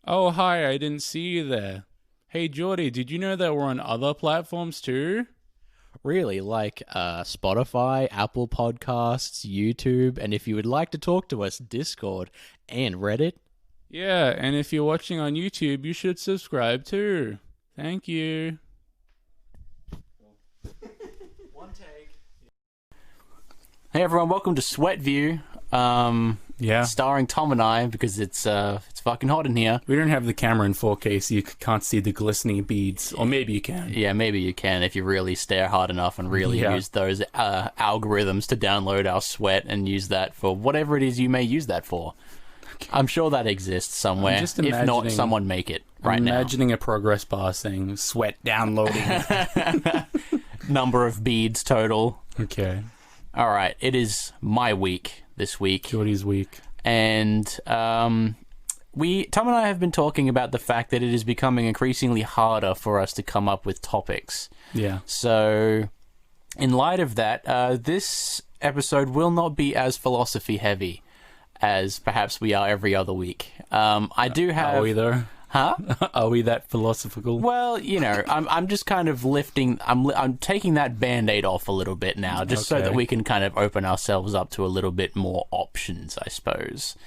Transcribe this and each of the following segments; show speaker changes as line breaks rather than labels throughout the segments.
Oh, hi, I didn't see you there. Hey, Jordy, did you know that we're on other platforms too?
Really, like Spotify, Apple Podcasts, YouTube, and if you would like to talk to us, Discord and Reddit.
Yeah, and if you're watching on YouTube, you should subscribe too. Thank you.
One take. Hey everyone, welcome to Sweat View.
Yeah.
Starring Tom and I, because it's fucking hot in here.
We don't have the camera in 4K, so you can't see the glistening beads. Or maybe you can.
Yeah, maybe you can if you really stare hard enough and really use those algorithms to download our sweat and use that for whatever it is you may use that for. Okay. I'm sure that exists somewhere. If not, someone make it right now.
I'm imagining a progress bar saying sweat downloading.
Number of beads total.
Okay.
All right, it is my week this week.
Jordy's week.
And Tom and I have been talking about the fact that it is becoming increasingly harder for us to come up with topics.
Yeah.
So, in light of that, this episode will not be as philosophy heavy as perhaps we are every other week. I do have...
Are we though?
Huh?
Are we that philosophical?
Well, you know, I'm just kind of lifting... I'm taking that Band-Aid off a little bit now, just so that we can kind of open ourselves up to a little bit more options, I suppose.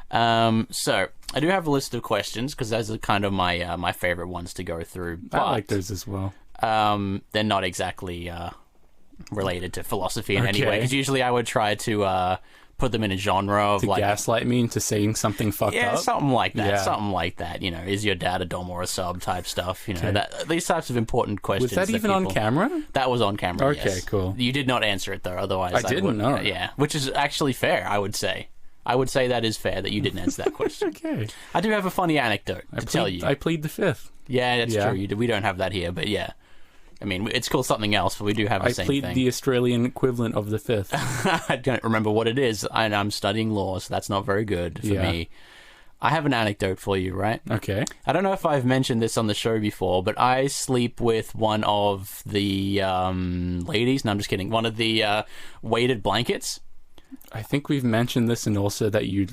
So, I do have a list of questions, because those are kind of my favorite ones to go through. But,
I like those as well.
They're not exactly related to philosophy in any way, because usually I would try to... put them in a genre of
to
like...
gaslight me into saying something fucked up?
Yeah, something like that. Yeah. Something like that, you know. Is your dad a dom or a sub type stuff, you know. These types of important questions.
Was that even on camera?
That was on camera,
Okay,
yes.
Cool.
You did not answer it, though, otherwise
I didn't know.
Yeah, which is actually fair, I would say. I would say that is fair, that you didn't answer that question.
Okay.
I do have a funny anecdote to tell you.
I plead the fifth.
Yeah, that's true. We don't have that here, but yeah. I mean, it's called something else, but we do have the same thing.
I plead the Australian equivalent of the fifth.
I don't remember what it is, and I'm studying law, so that's not very good for me. I have an anecdote for you, right?
Okay.
I don't know if I've mentioned this on the show before, but I sleep with one of the ladies. No, I'm just kidding. One of the weighted blankets.
I think we've mentioned this, and also that you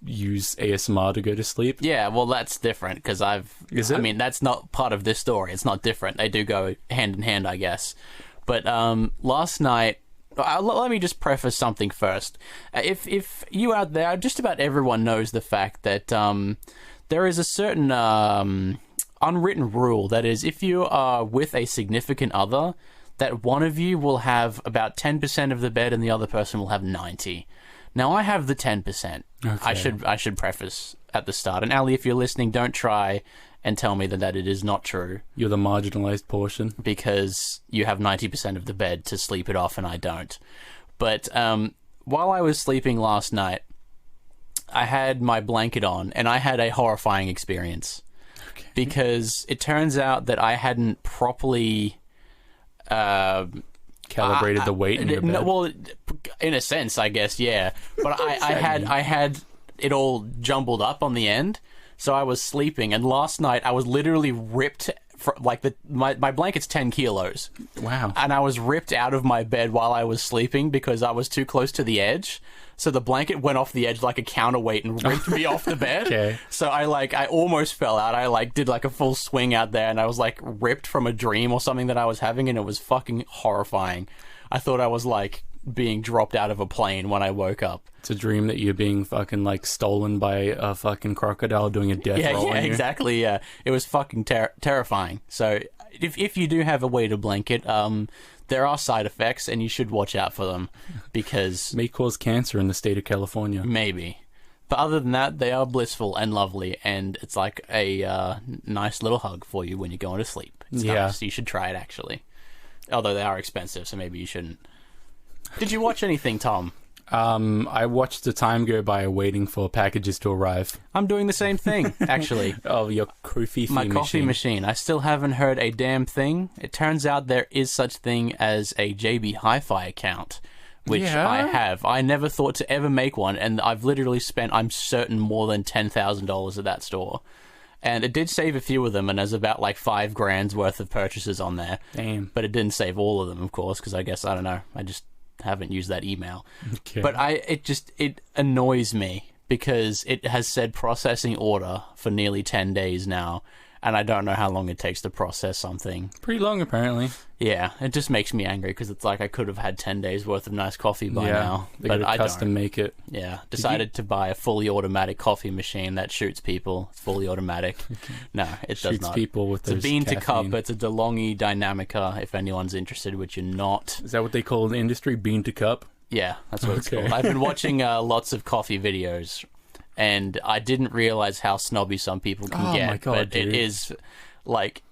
use ASMR to go to sleep.
Yeah, well, that's different because
Is it?
I mean, that's not part of this story. It's not different. They do go hand in hand, I guess. But last night, let me just preface something first. If you out there, just about everyone knows the fact that there is a certain unwritten rule that is, if you are with a significant other, that one of you will have about 10% of the bed and the other person will have 90%. Now, I have the 10%.
Okay.
I should preface at the start. And Ali, if you're listening, don't try and tell me that it is not true.
You're the marginalized portion.
Because you have 90% of the bed to sleep it off and I don't. But while I was sleeping last night, I had my blanket on and I had a horrifying experience. Okay. Because it turns out that I hadn't properly...
calibrated the weight in your bed.
Well, in a sense, I guess, yeah. But I had it all jumbled up on the end, so I was sleeping. And last night, I was literally ripped. My blanket's 10 kilos.
Wow.
And I was ripped out of my bed while I was sleeping because I was too close to the edge. So the blanket went off the edge like a counterweight and ripped me off the bed.
Okay.
So I almost fell out. I did like a full swing out there and I was like ripped from a dream or something that I was having, and it was fucking horrifying. I thought I was like being dropped out of a plane when I woke up.
It's a dream that you're being fucking like stolen by a fucking crocodile doing a death roll on you.
Yeah, exactly. Yeah, it was fucking terrifying. So if you do have a weighted blanket, there are side effects, and you should watch out for them because...
may cause cancer in the state of California.
Maybe. But other than that, they are blissful and lovely, and it's like a nice little hug for you when you're going to sleep. It's nice. You should try it, actually. Although they are expensive, so maybe you shouldn't. Did you watch anything, Tom?
I watched the time go by waiting for packages to arrive.
I'm doing the same thing, actually.
Oh, your coffee machine.
My coffee machine. I still haven't heard a damn thing. It turns out there is such thing as a JB Hi-Fi account, which I have. I never thought to ever make one, and I've literally spent, I'm certain, more than $10,000 at that store. And it did save a few of them, and there's about like $5,000 worth of purchases on there.
Damn.
But it didn't save all of them, of course, because I guess, I don't know, I just haven't used that email.
Okay.
But it annoys me because it has said processing order for nearly 10 days now, and I don't know how long it takes to process something.
Pretty long, apparently.
Yeah, it just makes me angry because it's like I could have had 10 days worth of nice coffee by now.
They
But
gotta
I
custom
don't.
make it.
Yeah, decided to buy a fully automatic coffee machine that shoots people. It's fully automatic. No, it does
Shoots
not.
people with
It's a
those
bean to cup.
caffeine.
It's a DeLonghi Dynamica, if anyone's interested, which you're not.
Is that what they call in the industry? Bean to cup?
Yeah, that's what it's
Okay.
called. I've been watching lots of coffee videos, and I didn't realize how snobby some people can get.
My God,
but
dude.
it is like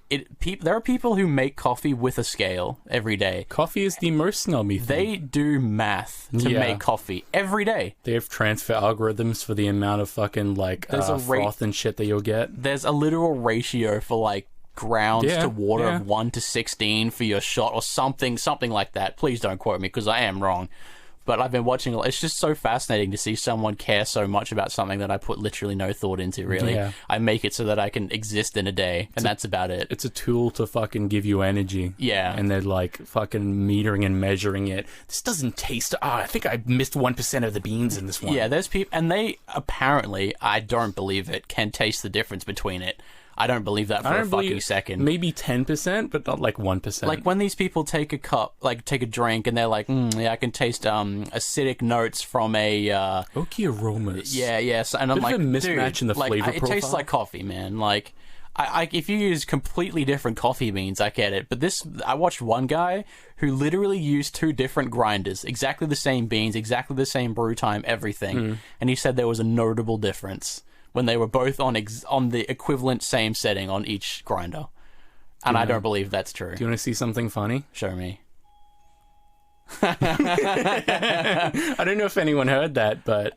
there are people who make coffee with a scale every day.
Coffee is the most snobby thing.
They do math to
Yeah.
make coffee every day.
They have transfer algorithms for the amount of fucking, like,
There's a rate-
froth and shit that you'll get.
There's a literal ratio for like grounds
Yeah,
to water
yeah.
of 1 to 16 for your shot or something like that. Please don't quote me because I am wrong. But I've been watching. It's just so fascinating to see someone care so much about something that I put literally no thought into, really.
Yeah.
I make it so that I can exist in a day, and that's about it.
It's a tool to fucking give you energy.
Yeah.
And they're like fucking metering and measuring it. This doesn't taste. I think I missed 1% of the beans in this one.
Yeah, there's people, and they apparently, I don't believe it, can taste the difference between it. I don't believe that for a fucking second.
Maybe 10%, but not like 1%.
Like when these people take a cup, like take a drink, and they're like, yeah, I can taste acidic notes from a
oaky aromas.
yeah. So, and I'm
Bit of
like,
a mismatch
dude,
in the
like,
flavor
it tastes
profile.
like coffee, man. Like, I if you use completely different coffee beans, I get it. But this, I watched one guy who literally used 2 different grinders, exactly the same beans, exactly the same brew time, everything, and he said there was a notable difference when they were both on the equivalent same setting on each grinder. And I don't believe that's true.
Do you want to see something funny?
Show me.
I don't know if anyone heard that, but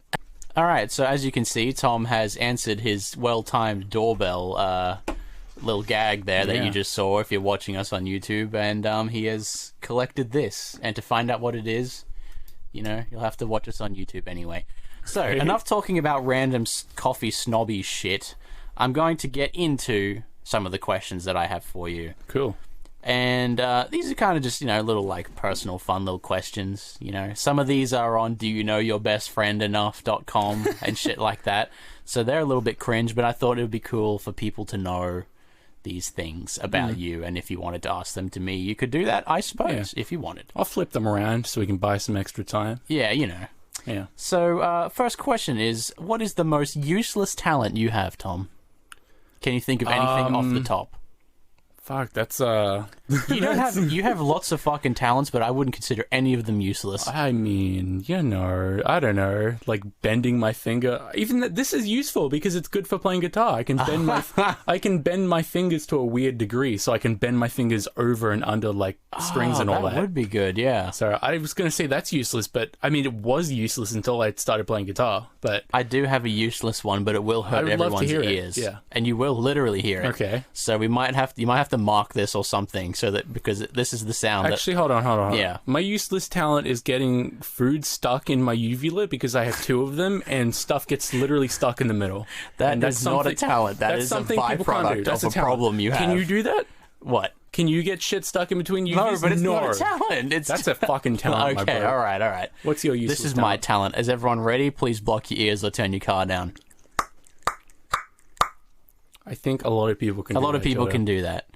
All right, so as you can see, Tom has answered his well-timed doorbell little gag there that
Yeah.
you just saw if you're watching us on YouTube, and he has collected this. And to find out what it is, you'll have to watch us on YouTube anyway. So, enough talking about random coffee snobby shit. I'm going to get into some of the questions that I have for you.
cool.
And these are kind of just, little, like, personal, fun little questions. Some of these are on doyouknowyourbestfriendenough.com and shit like that. So they're a little bit cringe, but I thought it would be cool for people to know these things about you. And if you wanted to ask them to me, you could do that, I suppose, if you wanted.
I'll flip them around so we can buy some extra time.
Yeah,
Yeah.
So, first question is, what is the most useless talent you have, Tom? Can you think of anything off the top?
Fuck, that's
You don't have. You have lots of fucking talents, but I wouldn't consider any of them useless.
I mean, I don't know, like bending my finger. Even this is useful because it's good for playing guitar. I can bend my fingers to a weird degree, so I can bend my fingers over and under like strings and all that.
That would be good, yeah.
So I was gonna say that's useless, but I mean it was useless until I started playing guitar. But
I do have a useless one, but it will hurt
would love to
everyone's
hear it,
ears.
yeah.
And you will literally hear it.
Okay.
So you might have to mark this or something so that because this is the sound.
Actually, hold on.
Yeah.
My useless talent is getting food stuck in my uvula because I have 2 of them, and stuff gets literally stuck in the middle.
That is not a talent. That's a byproduct of a problem you have.
Can you do that?
What?
Can you get shit stuck in between uvulas?
No, but it's not a talent.
That's a fucking talent, my
Okay,
bro.
all right.
What's your useless
This is
talent?
my talent. Is everyone ready? Please block your ears or turn your car down.
I think a lot of people can.
A lot of people can do that.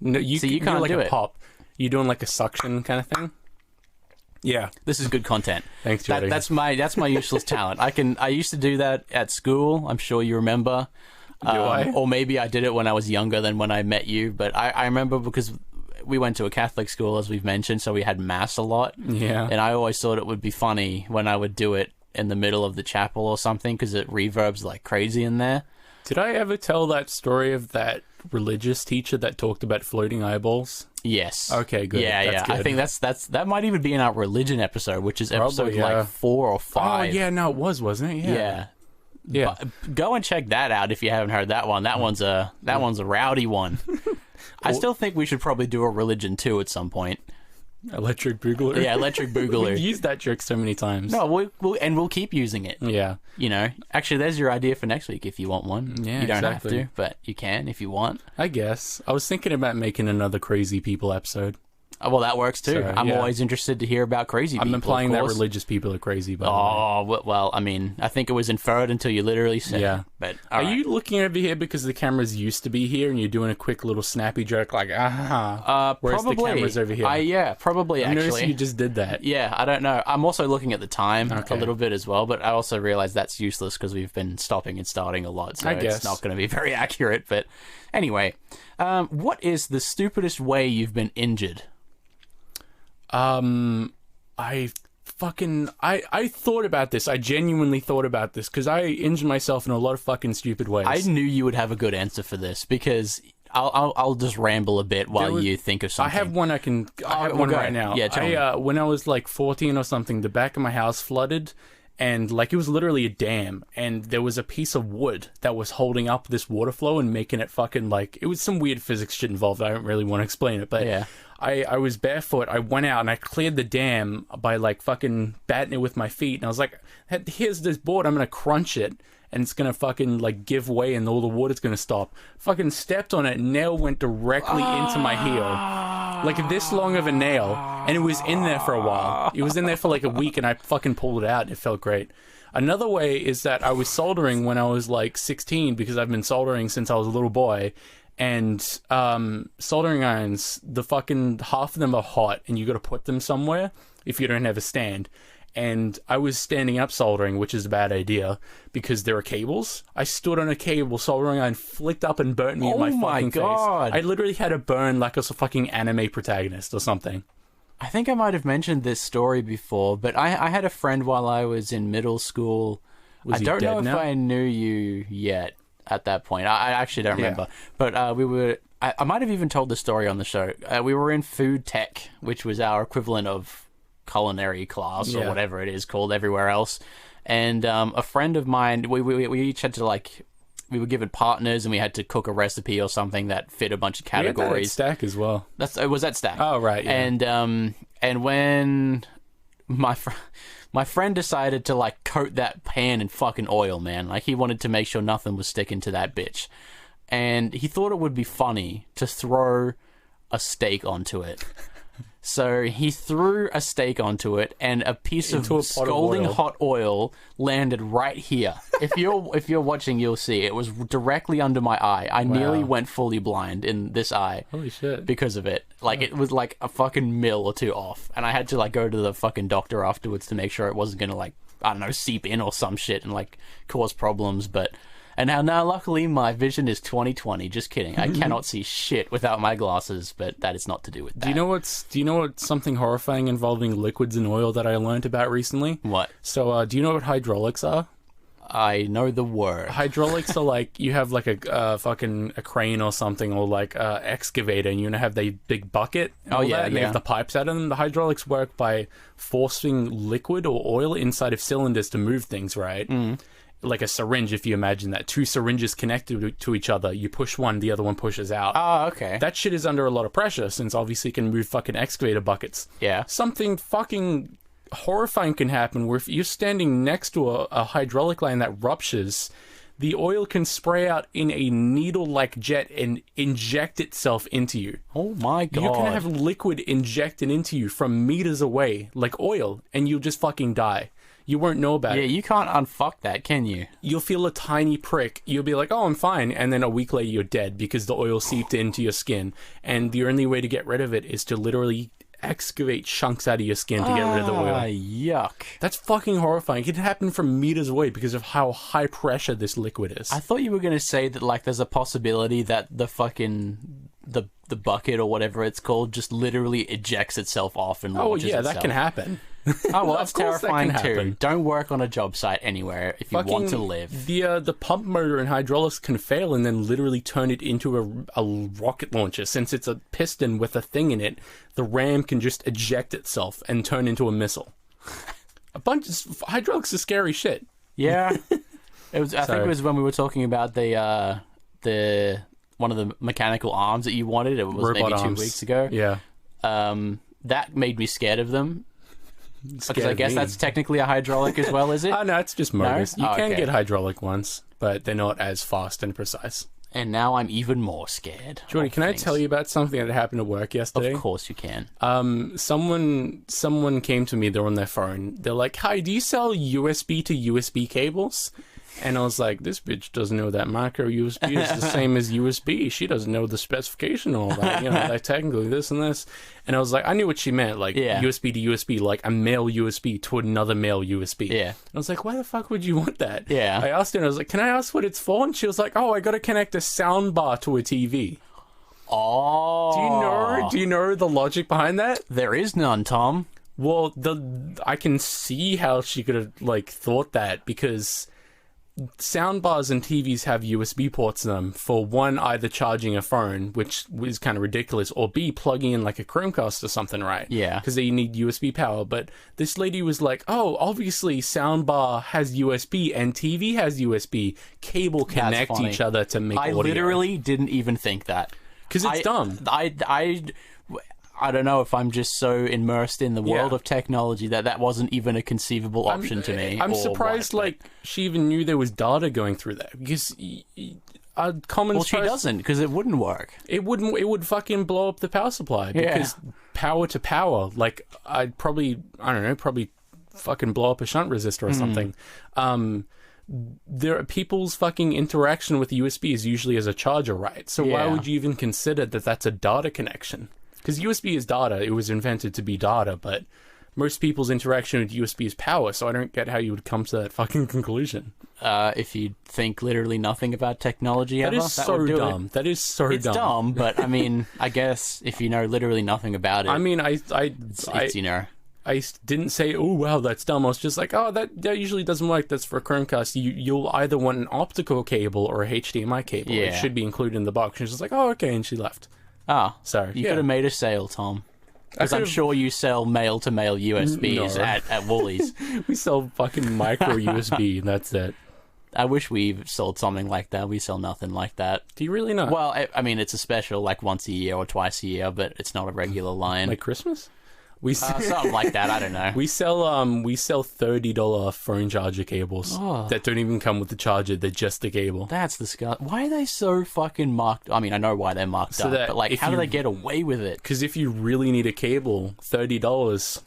No, you
can't
like
do
a
it.
pop. You doing like a suction kind of thing? Yeah.
This is good content.
Thanks, Jordy.
That's my useless talent. I used to do that at school. I'm sure you remember.
I?
Or maybe I did it when I was younger than when I met you. But I remember because we went to a Catholic school, as we've mentioned, so we had mass a lot.
Yeah.
And I always thought it would be funny when I would do it in the middle of the chapel or something because it reverbs like crazy in there.
Did I ever tell that story of that religious teacher that talked about floating eyeballs?
Yes.
Okay, good.
Yeah,
That's
yeah. I
good.
think that might even be in our religion episode, which is episode
Probably, yeah.
like 4 or 5.
Oh, yeah, no, it wasn't it?
Yeah.
Yeah.
Go and check that out if you haven't heard that one. That one's a rowdy one. I still think we should probably do a religion too at some point.
Electric Boogaloo.
Yeah, Electric Boogaloo.
We've used that joke so many times.
No, we'll keep using it.
Yeah.
Actually, there's your idea for next week if you want one.
Yeah,
you don't
exactly.
have to, but you can if you want.
I guess. I was thinking about making another Crazy People episode.
Well, that works too.
So,
I'm
yeah.
always interested to hear about crazy people.
I'm implying
of
that
course.
religious people are crazy, by the way.
Oh, well, I mean, I think it was inferred until you literally said
Yeah.
it. But,
Are you looking over here because the cameras used to be here and you're doing a quick little snappy joke like, whereas
probably.
the camera's over here?
Yeah, probably,
I noticed
actually.
you just did that.
Yeah, I don't know. I'm also looking at the time
Okay.
a little bit as well, but I also realize that's useless because we've been stopping and starting a lot, so
I guess.
it's not going to be very accurate. But anyway, what is the stupidest way you've been injured?
I thought about this. I genuinely thought about this because I injured myself in a lot of fucking stupid ways.
I knew you would have a good answer for this because I'll just ramble a bit while you think of something.
I have one. I have one right now.
Yeah, tell me.
When I was like 14 or something, the back of my house flooded, and like it was literally a dam, and there was a piece of wood that was holding up this water flow and making it fucking like it was some weird physics shit involved. I don't really want to explain it, but
Yeah.
I was barefoot. I went out and I cleared the dam by like fucking batting it with my feet, and I was like, "Here's this board. I'm gonna crunch it." And it's gonna fucking like give way, and all the water's gonna stop. Fucking stepped on it, nail went directly into my heel, like this long of a nail, and it was in there for a while. It was in there for like a week, and I fucking pulled it out, and it felt great. Another way is that I was soldering when I was like 16 because I've been soldering since I was a little boy, and soldering irons, the fucking half of them are hot, and you got to put them somewhere if you don't have a stand. And I was standing up soldering, which is a bad idea because there are cables. I stood on a cable, soldering iron flicked up and burnt me in my fucking
God.
face. I literally had a burn like I was a fucking anime protagonist or something.
I think I might have mentioned this story before, but I had a friend while I was in middle school.
Was
I
he
don't
dead
know if
now?
I knew you yet at that point. I actually don't remember. But we were... I might have even told the story on the show. We were in food tech, which was our equivalent of culinary class or whatever it is called everywhere else. And a friend of mine, we each had to like... We were given partners and we had to cook a recipe or something that fit a bunch of categories.
Stack as well.
It was at Stack.
Oh, right, yeah.
And when my friend decided to like coat that pan in fucking oil, man, like he wanted to make sure nothing was sticking to that bitch, and he thought it would be funny to throw a steak onto it. So he threw a steak onto it, and a piece
Into a
of
pot of
scalding
oil.
hot oil landed right here. If you're watching, you'll see it was directly under my eye. I nearly went fully blind in this eye.
Holy shit.
Because of it. Like, it was like a fucking mil or two off, and I had to like go to the fucking doctor afterwards to make sure it wasn't gonna like, I don't know, seep in or some shit and like cause problems. But and now luckily my vision is 20/20. Just kidding. I cannot see shit without my glasses, but that is not to do with that.
Do you know what's something horrifying involving liquids and oil that I learned about recently?
What?
So, do you know what hydraulics are?
I know the word.
Hydraulics are like, you have like a fucking a crane or something, or like a excavator, and you have the big bucket. And all that, and they have the pipes out of them. The hydraulics work by forcing liquid or oil inside of cylinders to move things, right? Like a syringe, if you imagine that. Two syringes connected to each other. You push one, the other one pushes out.
Oh, okay.
That shit is under a lot of pressure, since obviously it can move fucking excavator buckets.
Yeah.
Something fucking horrifying can happen where if you're standing next to a hydraulic line that ruptures, the oil can spray out in a needle-like jet and inject itself into you.
Oh my God.
You can have liquid injected into you from meters away, like oil, and you'll just fucking die. You won't know about it.
Yeah, you can't unfuck that, can you?
You'll feel a tiny prick. You'll be like, oh, I'm fine. And then a week later, you're dead because the oil seeped into your skin. And the only way to get rid of it is to literally excavate chunks out of your skin to get rid of the oil.
Yuck.
That's fucking horrifying. It can happen from meters away because of how high pressure this liquid is.
I thought you were going to say that, like, there's a possibility that the fucking... The bucket or whatever it's called just literally ejects itself off and launches itself.
That can happen.
Oh, well, that's terrifying
that can
too.
happen.
Don't work on a job site anywhere if you want to live.
The pump motor in hydraulics can fail and then literally turn it into a rocket launcher. Since it's a piston with a thing in it, the ram can just eject itself and turn into a missile. Hydraulics is scary shit.
Yeah. I think it was when we were talking about the one of the mechanical arms that you wanted. It was
Robot
maybe 2
arms.
weeks ago.
Yeah.
That made me scared of them. Because I
Scared
guess
me.
that's technically a hydraulic as well, is it?
Oh, no, it's just motors.
No?
You can
Okay.
get hydraulic ones, but they're not as fast and precise.
And now I'm even more scared.
Jordy, can I tell you about something that happened at work yesterday?
Of course you can.
Someone came to me, they're on their phone. They're like, "Hi, do you sell USB to USB cables?" And I was like, this bitch doesn't know that micro USB is the same as USB. She doesn't know the specification and all that. You know, like technically this and this. And I was like, I knew what she meant. Like USB to USB, like a male USB to another male USB.
Yeah.
And I was like, why the fuck would you want that?
Yeah.
I asked her and I was like, can I ask what it's for? And she was like, oh, I got to connect a sound bar to a TV.
Oh.
Do you know the logic behind that?
There is none, Tom.
Well, I can see how she could have like thought that, because soundbars and TVs have USB ports in them for one, either charging a phone, which is kind of ridiculous, or B, plugging in like a Chromecast or something, right?
Yeah.
Because they need USB power. But this lady was like, oh, obviously soundbar has USB and TV has USB. Cable connect each other to make audio.
I literally didn't even think that.
Because it's dumb.
I don't know if I'm just so immersed in the world of technology that wasn't even a conceivable option to me.
I'm surprised, like, she even knew there was data going through that, because
Well, she doesn't, because it wouldn't work.
It wouldn't. It would fucking blow up the power supply, because power to power, like, I'd probably fucking blow up a shunt resistor or something. There are people's fucking interaction with USB is usually as a charger, right? So why would you even consider that that's a data connection? Because USB is data. It was invented to be data, but most people's interaction with USB is power, so I don't get how you would come to that fucking conclusion.
If you think literally nothing about technology ever,
that is so dumb. That is so dumb.
It's dumb, but I mean, I guess if you know literally nothing about it,
I mean,
it's you know.
I didn't say, oh, wow, that's dumb. I was just like, oh, that usually doesn't work. That's for a Chromecast. You'll either want an optical cable or a HDMI cable.
Yeah.
It should be included in the box. She was just like, oh, okay, and she left.
Oh,
sorry.
You could have made a sale, Tom. Because I'm sure you sell male-to-male USBs at Woolies.
We sell fucking micro USB, and that's it.
I wish we sold something like that. We sell nothing like that.
Do you really not?
Well, I mean, it's a special, like once a year or twice a year, but it's not a regular line.
Like Christmas?
Something like that. I don't know.
We sell $30 phone charger cables that don't even come with the charger. They're just the cable.
That's disgusting. Why are they so fucking marked? I mean, I know why they're marked up, but like, how do they get away with it?
Because if you really need a cable, $30.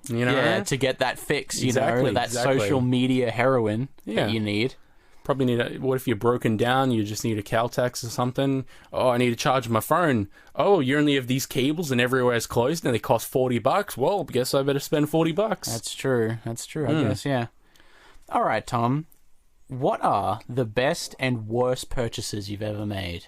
You know,
to get that fix. You know, that social media heroin that you need.
Probably need what if you're broken down, you just need a Caltex or something. Oh, I need to charge my phone. Oh, you only have these cables and everywhere's closed and they cost $40. Well, I guess I better spend $40.
That's true. I guess, yeah. All right, Tom. What are the best and worst purchases you've ever made?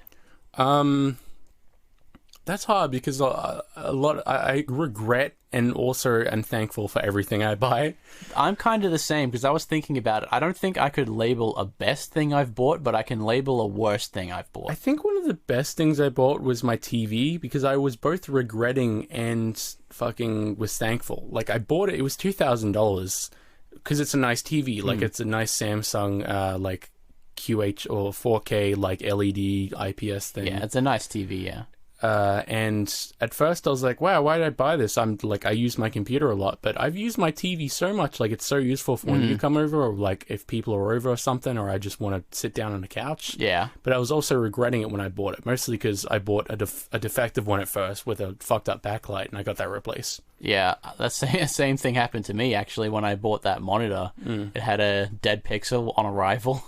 That's hard because I regret and also am thankful for everything I buy.
I'm kind of the same because I was thinking about it. I don't think I could label a best thing I've bought, but I can label a worst thing I've bought.
I think one of the best things I bought was my TV because I was both regretting and fucking was thankful. Like, I bought it, it was $2,000 because it's a nice TV. Like, it's a nice Samsung, like, QH or 4K, like, LED IPS thing.
Yeah, it's a nice TV, yeah.
And at first I was like, wow, why did I buy this? I use my computer a lot, but I've used my TV so much, like, it's so useful for when you come over, or like if people are over or something, or I just want to sit down on the couch.
Yeah. But
I was also regretting it when I bought it, mostly because I bought a defective one at first with a fucked up backlight, and I got that replaced.
Yeah, the same thing happened to me, actually, when I bought that monitor. It had a dead pixel on arrival.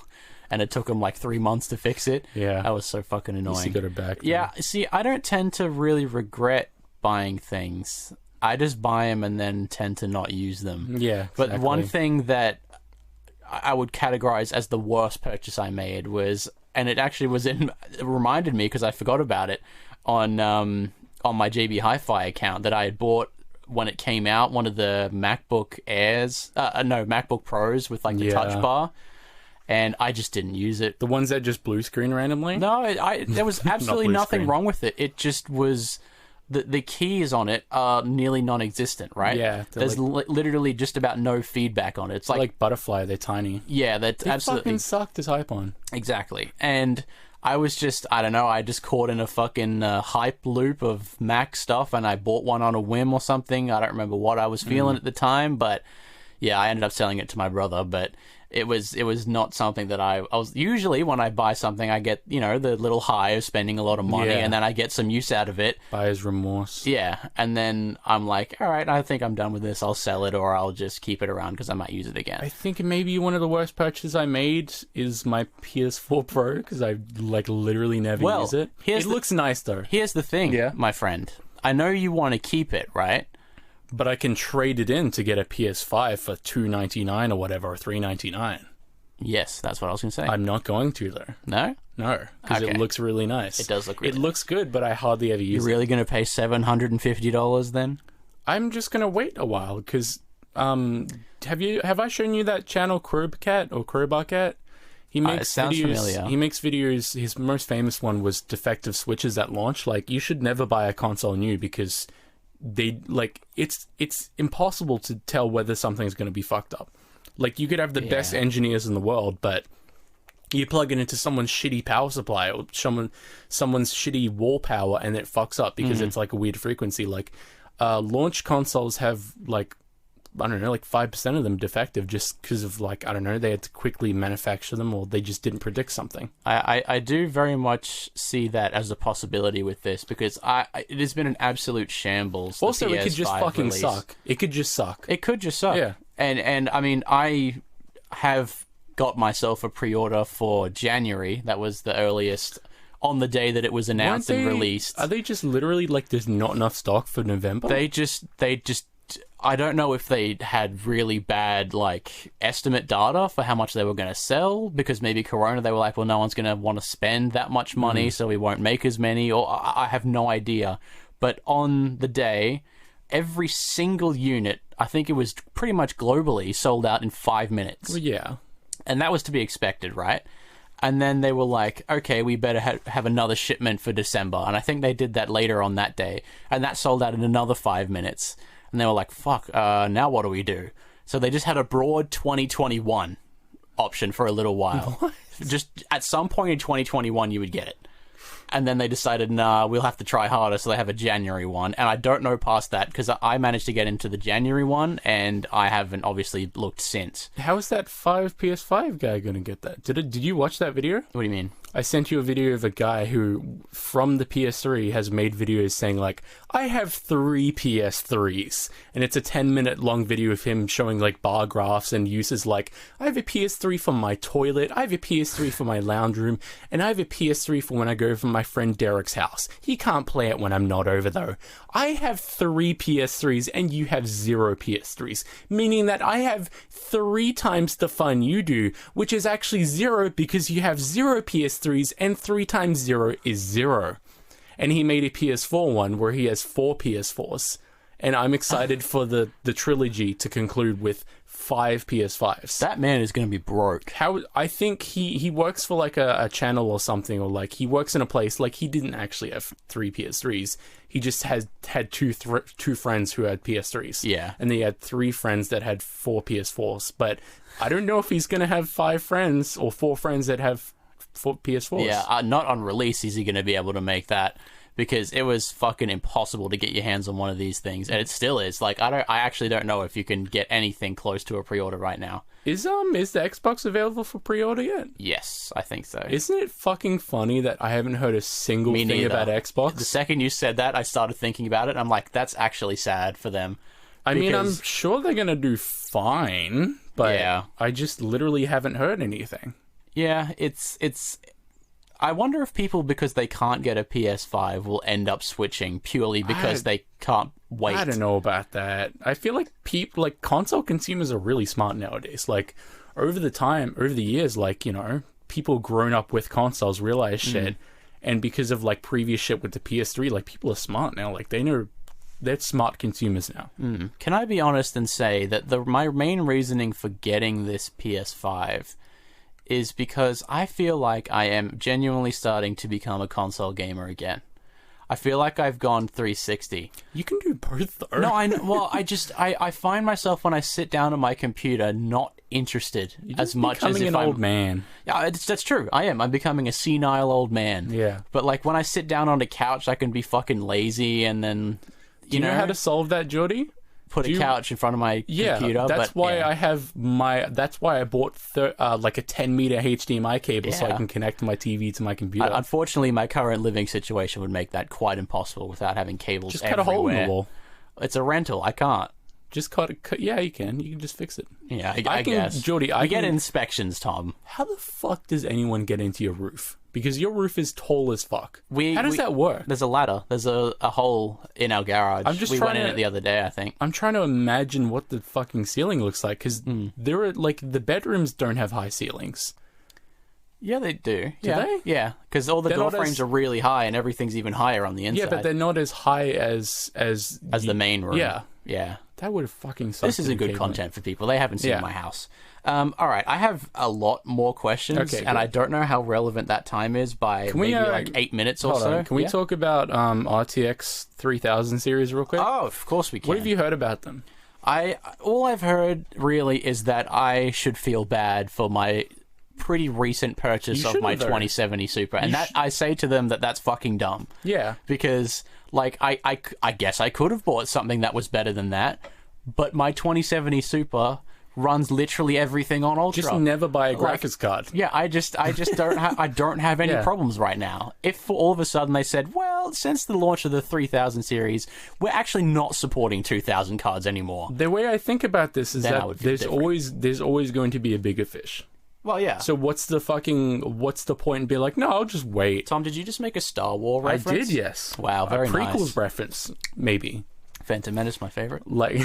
And it took them like 3 months to fix it. Yeah. That was so fucking annoying.
You got it back.
Yeah, see, I don't tend to really regret buying things. I just buy them and then tend to not use them.
Yeah, exactly.
But one thing that I would categorize as the worst purchase I made was, and it actually it reminded me because I forgot about it, on my JB Hi-Fi account that I had bought when it came out, one of the MacBook Airs, MacBook Pros with like the touch bar. And I just didn't use it.
The ones that just blue screen randomly?
No, there was absolutely nothing wrong with it. It just was... The keys on it are nearly non-existent, right? Yeah. There's literally just about no feedback on it. It's
like butterfly. They're tiny.
Yeah, they absolutely...
fucking suck to type on.
Exactly. And I was just... I don't know. I just caught in a fucking hype loop of Mac stuff, and I bought one on a whim or something. I don't remember what I was feeling at the time, but... Yeah, I ended up selling it to my brother, but it was not something that I was usually when I buy something, I get, you know, the little high of spending a lot of money,
Yeah.
and then I get some use out of it.
Buyer's remorse.
Yeah, and then I'm like, all right, I think I'm done with this. I'll sell it, or I'll just keep it around because I might use it again.
I think maybe one of the worst purchases I made is my PS4 Pro, because I like literally never use it. It looks nice though.
Here's the thing, my friend. I know you want to keep it, right?
But I can trade it in to get a PS5 for $299 or whatever, or $399.
Yes, that's what I was going to say.
I'm not going to though.
No?
No, because it looks really nice.
It does look really
It looks good, but I hardly ever use
You're really going to pay $750 then?
I'm just going to wait a while, because have I shown you that channel Crowbat or Crowbat? He makes
it sounds familiar.
He makes videos. His most famous one was defective switches at launch. Like, you should never buy a console new, because they like it's impossible to tell whether something's going to be fucked up. Like, you could have the best engineers in the world, but you plug it into someone's shitty power supply or someone's shitty wall power, and it fucks up because it's like a weird frequency. Like, launch consoles have like, I don't know, like 5% of them defective just because of, like, I don't know, they had to quickly manufacture them, or they just didn't predict something.
I do very much see that as a possibility with this, because it has been an absolute shambles.
Also, it could just fucking suck. It could just suck.
It could just suck.
Yeah.
And I mean, I have got myself a pre-order for January. That was the earliest on the day that it was announced and released.
Are they just literally like, there's not enough stock for November?
They just I don't know if they had really bad, like, estimate data for how much they were going to sell, because maybe Corona, they were like, well, no one's going to want to spend that much money, so we won't make as many, or I have no idea. But on the day, every single unit, I think it was pretty much globally, sold out in 5 minutes.
Well, yeah.
And that was to be expected, right? And then they were like, okay, we better have another shipment for December. And I think they did that later on that day. And that sold out in another 5 minutes. And they were like, fuck, now what do we do? So they just had a broad 2021 option for a little while.
What?
Just at some point in 2021, you would get it. And then they decided, nah, we'll have to try harder, so they have a January one. And I don't know past that, because I managed to get into the January one, and I haven't obviously looked since.
How is that PS5 guy going to get that? Did you watch that video?
What do you mean?
I sent you a video of a guy who, from the PS3, has made videos saying, like, I have 3 PS3s. And it's a 10-minute long video of him showing, like, bar graphs and uses, like, I have a PS3 for my toilet, I have a PS3 for my lounge room, and I have a PS3 for when I go from my friend Derek's house. He can't play it when I'm not over, though. I have 3 PS3s and you have 0 PS3s, meaning that I have 3 times the fun you do, which is actually 0 because you have 0 PS3s and 3 times 0 is 0. And he made a PS4 one where he has 4 PS4s. And I'm excited for the trilogy to conclude with 5 PS5s.
That man is going to be broke.
I think he works for like a channel or something, or like he works in a place, like he didn't actually have 3 PS3s. He just had two friends who had PS3s.
Yeah. And
he had 3 friends that had 4 PS4s. But I don't know if he's going to have 5 friends or 4 friends that have 4 PS4s.
Yeah, not on release is he going to be able to make that. Because it was fucking impossible to get your hands on one of these things, and it still is. Like, I actually don't know if you can get anything close to a pre-order right now.
Is the Xbox available for pre-order yet?
Yes, I think so.
Isn't it fucking funny that I haven't heard a single thing about Xbox?
The second you said that, I started thinking about it. I'm like, that's actually sad for them.
I mean, I'm sure they're gonna do fine, but I just literally haven't heard anything.
Yeah, it's. I wonder if people, because they can't get a PS5, will end up switching purely because they can't wait.
I don't know about that. I feel like console consumers are really smart nowadays. Like, over the years, like, you know, people grown up with consoles realize shit. And because of, like, previous shit with the PS3, like, people are smart now. Like, they know they're smart consumers now.
Can I be honest and say that my main reasoning for getting this PS5 is because I feel like I am genuinely starting to become a console gamer again. I feel like I've gone 360.
You can do both, though.
No, I know. Well, I find myself when I sit down at my computer not interested as much as if
I'm becoming an old man.
Yeah, that's true. I am. I'm becoming a senile old man.
Yeah.
But like when I sit down on the couch, I can be fucking lazy, and then
Do you know how to solve that, Jordy?
put a couch in front of my computer.
That's why I have that's why I bought like a 10-meter HDMI cable so I can connect my TV to my computer.
Unfortunately, my current living situation would make that quite impossible without having cables
just
everywhere.
cut a hole in the wall.
It's a rental. I can't.
Just cut. Yeah, you can. You can just fix it.
Yeah, I guess.
Jordy,
I get inspections, Tom.
How the fuck does anyone get into your roof? Because your roof is tall as fuck. How does that work?
There's a ladder. There's a hole in our garage. We went in it the other day, I think.
I'm trying to imagine what the fucking ceiling looks like, because there are, like, the bedrooms don't have high ceilings.
Yeah, they do.
Do they?
Yeah, because all the door frames are really high, and everything's even higher on the inside.
Yeah, but they're not as high as
the main room.
Yeah. That would have fucking sucked.
This is a good content for people. They haven't seen my house. All right, I have a lot more questions, and I don't know how relevant that time is by maybe like 8 minutes or so.
Can we talk about RTX 3000 series real quick?
Oh, of course we can.
What have you heard about them?
All I've heard really is that I should feel bad for my pretty recent purchase of my 2070 Super, and that I say to them that that's fucking dumb.
Yeah,
because like I guess I could have bought something that was better than that, but my 2070 Super runs literally everything on Ultra.
Just never buy a graphics card.
Yeah, I just don't have any problems right now. If all of a sudden they said, well, since the launch of the 3000 series, we're actually not supporting 2000 cards anymore.
The way I think about this is that there's always going to be a bigger fish.
Well, yeah.
So what's the point in being like, no, I'll just wait.
Tom, did you just make a Star Wars reference?
I did, yes.
Wow, very nice.
A prequels reference, maybe.
Phantom Menace, my favorite.
Like,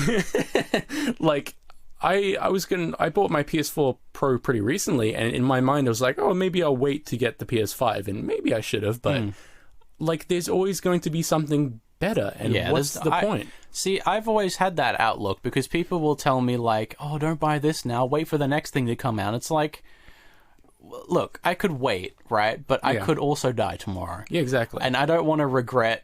I bought my PS4 Pro pretty recently, and in my mind I was like, oh, maybe I'll wait to get the PS5, and maybe I should have, but like, there's always going to be something better, and what's the point?
See, I've always had that outlook, because people will tell me like, oh, don't buy this now, wait for the next thing to come out. It's like, look, I could wait, right? But I could also die tomorrow.
Yeah, exactly.
And I don't want to regret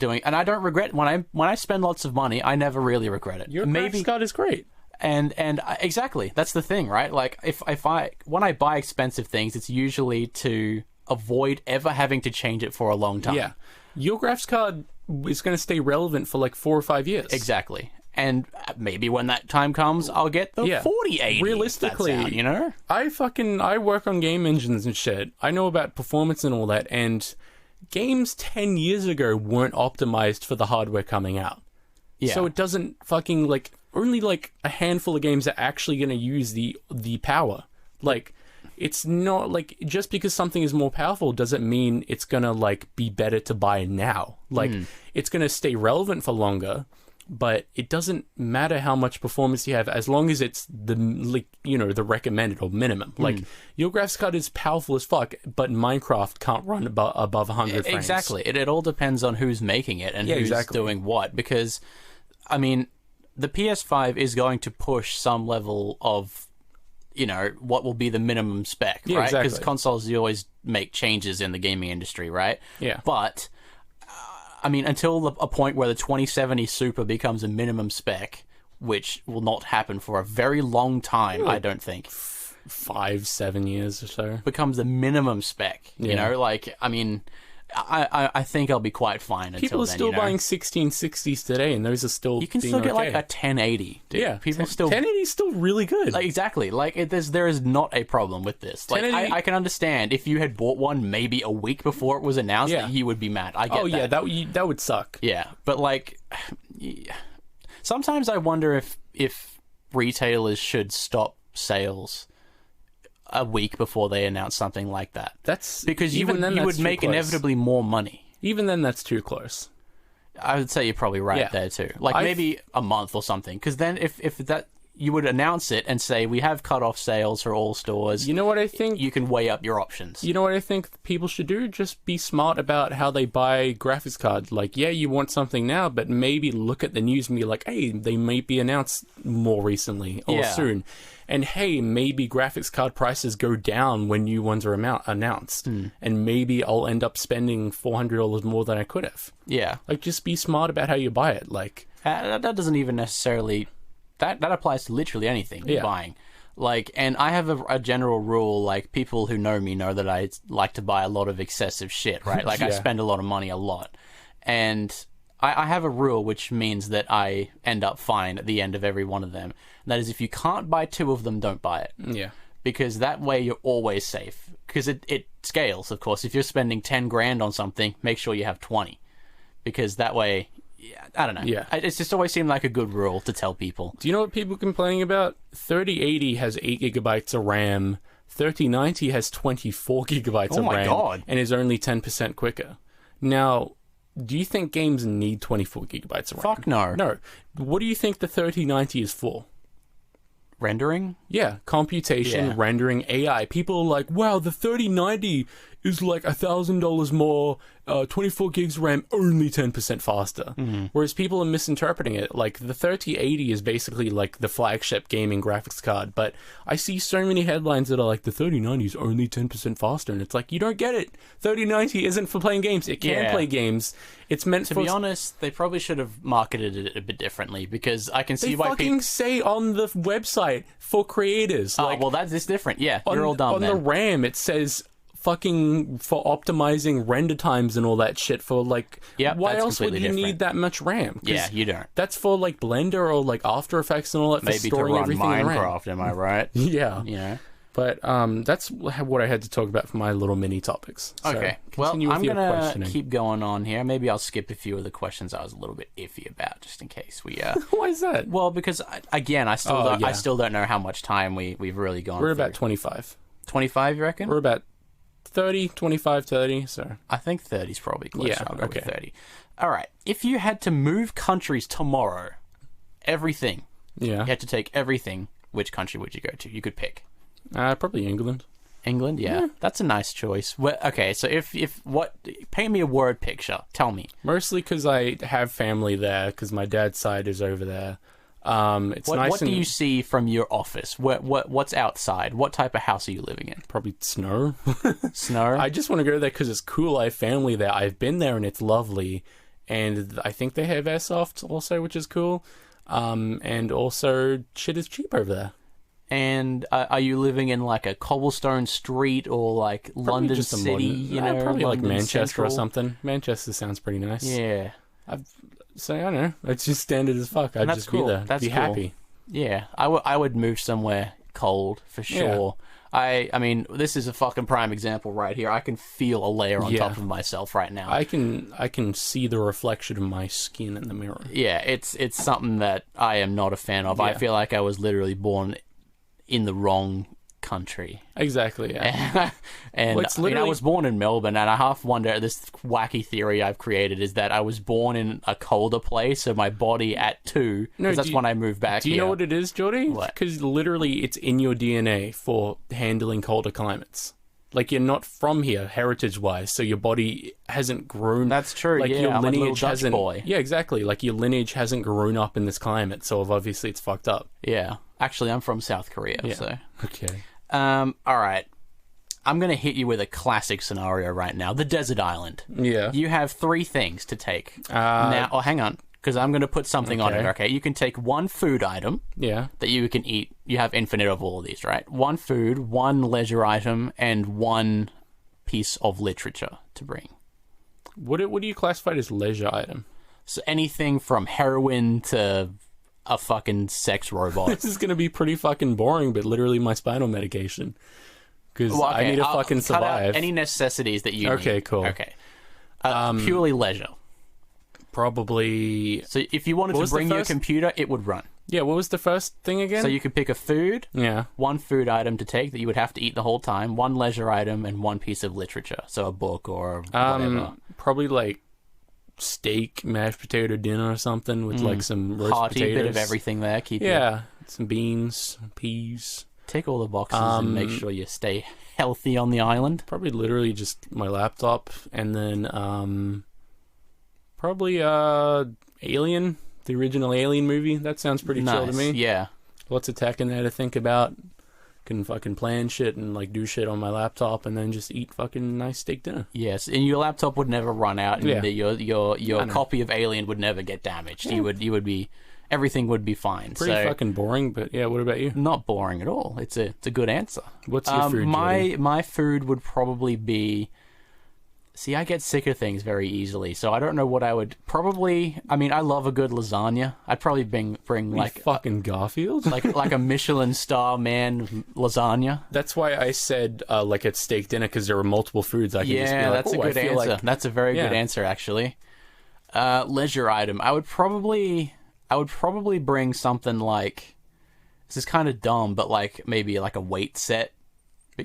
and I don't regret when I spend lots of money, I never really regret it.
Your graphics card is great.
And exactly, that's the thing, right? Like, when I buy expensive things, it's usually to avoid ever having to change it for a long time.
Yeah. Your graphics card is going to stay relevant for like 4 or 5 years.
Exactly. And maybe when that time comes, I'll get the 4080.
Realistically,
out, you know?
I work on game engines and shit. I know about performance and all that, and games 10 years ago weren't optimized for the hardware coming out. Yeah. So it doesn't fucking, like, only like a handful of games are actually going to use the power. Like, it's not like, just because something is more powerful doesn't mean it's going to like be better to buy now. Like, it's going to stay relevant for longer, but it doesn't matter how much performance you have as long as it's the, like, you know, the recommended or minimum. Like, your graphics card is powerful as fuck, but Minecraft can't run above 100 frames.
Exactly. It all depends on who's making it and who's doing what, because I mean, the PS5 is going to push some level of, you know, what will be the minimum spec, right? Because consoles, you always make changes in the gaming industry, right?
Yeah.
But, I mean, until a point where the 2070 Super becomes a minimum spec, which will not happen for a very long time, I don't think.
5-7 years or so.
Becomes the minimum spec, you know? Like, I mean, I think I'll be quite fine until then.
People are still buying 1660s today, and those are still.
You can still get like a 1080. Dude.
Yeah,
people still
1080 is still really good.
Like, exactly. Like, there is not a problem with this. Like, I can understand if you had bought one maybe a week before it was announced, that you would be mad. I get that.
Oh yeah, that would suck.
Yeah, but like, sometimes I wonder if retailers should stop sales a week before they announce something like that.
That's
because you would make inevitably more money.
Even then, that's too close.
I would say you're probably right there too. Like, maybe a month or something. Because then if that, you would announce it and say, we have cut off sales for all stores.
You know what I think?
You can weigh up your options.
You know what I think people should do? Just be smart about how they buy graphics cards. Like, yeah, you want something now, but maybe look at the news and be like, hey, they may be announced more recently or soon. And hey, maybe graphics card prices go down when new ones are announced. And maybe I'll end up spending $400 more than I could have. Yeah. Like, just be smart about how you buy it. Like,
that doesn't even necessarily... That applies to literally anything you're buying. Like, and I have a general rule, like, people who know me know that I like to buy a lot of excessive shit, right? Like, I spend a lot of money a lot. And I have a rule which means that I end up fine at the end of every one of them. That is, if you can't buy 2 of them, don't buy it.
Yeah.
Because that way you're always safe. Because it scales, of course. If you're spending 10 grand on something, make sure you have 20. Because that way, yeah, I don't know.
Yeah.
It's just always seemed like a good rule to tell people.
Do you know what people are complaining about? 3080 has 8 gigabytes of RAM. 3090 has 24 gigabytes of RAM. Oh my God. And is only 10% quicker. Now, do you think games need 24 gigabytes of RAM?
Fuck no.
No. What do you think the 3090 is for?
Rendering?
Yeah, computation, rendering, AI. People are like, wow, the 3090 is like $1,000 more, 24 gigs RAM, only 10% faster. Whereas people are misinterpreting it. Like, the 3080 is basically like the flagship gaming graphics card, but I see so many headlines that are like, the 3090 is only 10% faster, and it's like, you don't get it. 3090 isn't for playing games. It can play games. It's meant
to be honest, they probably should have marketed it a bit differently, because I can see why people...
They fucking say on the website, for creators.
Oh, well, that's different. Yeah, you're all dumb
on the RAM, it says... fucking for optimizing render times and all that shit for like why else would you need that much RAM?
Yeah, you don't.
That's for like Blender or like After Effects and all that.
Maybe
for storing
to run
everything
Minecraft, am I right?
Yeah.
Yeah.
But that's what I had to talk about for my little mini topics. So
okay. Well, I'm gonna keep going on here. Maybe I'll skip a few of the questions I was a little bit iffy about, just in case we.
Why is that?
Well, because again, I still don't know how much time we've really gone.
We're
through.
about 25.
25, you reckon?
We're about 30, 25, 30, so...
I think 30 is probably close.
Yeah,
I'll go with 30. All right. If you had to move countries tomorrow, everything, you had to take everything, which country would you go to? You could pick.
Probably England.
England, yeah. That's a nice choice. Well, okay, so paint me a word picture. Tell me.
Mostly because I have family there, because my dad's side is over there. It's nice.
What do you see from your office? What's outside? What type of house are you living in?
Probably snow.
Snow?
I just want to go there because it's cool. I have family there. I've been there and it's lovely. And I think they have airsoft also, which is cool. And also, shit is cheap over there.
And are you living in like a cobblestone street or like probably London City?
Probably
London
like Manchester
Central?
Or something. Manchester sounds pretty nice.
Yeah.
So I don't know. It's just standard as fuck. I'd just be there. Be happy.
Yeah, I would move somewhere cold for sure. Yeah. I mean, this is a fucking prime example right here. I can feel a layer on top of myself right now.
I can see the reflection of my skin in the mirror.
Yeah, it's something that I am not a fan of. Yeah. I feel like I was literally born in the wrong country.
Exactly, yeah.
And I was born in Melbourne, and I half wonder, this wacky theory I've created is that I was born in a colder place, so my body at 2, because that's when I moved back here.
Do you know what it is, Jordy?
What?
Because literally it's in your DNA for handling colder climates. Like, you're not from here, heritage-wise, so your body hasn't grown...
That's true,
like,
yeah,
your
I'm
lineage
a little Dutch boy.
Yeah, exactly. Like, your lineage hasn't grown up in this climate, so obviously it's fucked up.
Yeah. Actually, I'm from South Korea, so...
Okay.
All right. I'm going to hit you with a classic scenario right now. The desert island.
Yeah.
You have 3 things to take. Now, hang on, because I'm going to put something on it, okay? You can take 1 food item that you can eat. You have infinite of all of these, right? 1 food, 1 leisure item, and 1 piece of literature to bring.
What do you classify as leisure item?
So anything from heroin to... a fucking sex robot.
This is going to be pretty fucking boring, but literally my spinal medication. Because I need to fucking survive.
Any necessities that you need.
Okay, cool.
Okay. Purely leisure.
Probably...
So if you wanted to bring your computer, it would run.
Yeah, what was the first thing again?
So you could pick a food.
Yeah.
1 food item to take that you would have to eat the whole time. 1 leisure item and 1 piece of literature. So a book or whatever.
Probably like... steak, mashed potato dinner or something with like some roast
hearty
potatoes.
Bit of everything there.
Some beans, peas.
Tick all the boxes and make sure you stay healthy on the island.
Probably literally just my laptop and then probably Alien, the original Alien movie. That sounds pretty chill to me.
Yeah.
Lots of tech in there to think about. Can fucking plan shit and like do shit on my laptop and then just eat fucking nice steak dinner.
Yes, and your laptop would never run out, and your copy of Alien would never get damaged. Yeah. You would be everything would be fine.
Pretty fucking boring, but yeah. What about you?
Not boring at all. It's a good answer.
What's your food?
My food would probably be See, I get sick of things very easily, so I don't know what I would probably. I mean, I love a good lasagna. I'd probably bring like
fucking Garfield,
like a Michelin star man lasagna.
That's why I said like at steak dinner, because there were multiple foods. I can just be like,
that's a good answer.
Like...
That's a very good answer, actually. Leisure item. I would probably bring something like. This is kind of dumb, but like maybe like a weight set.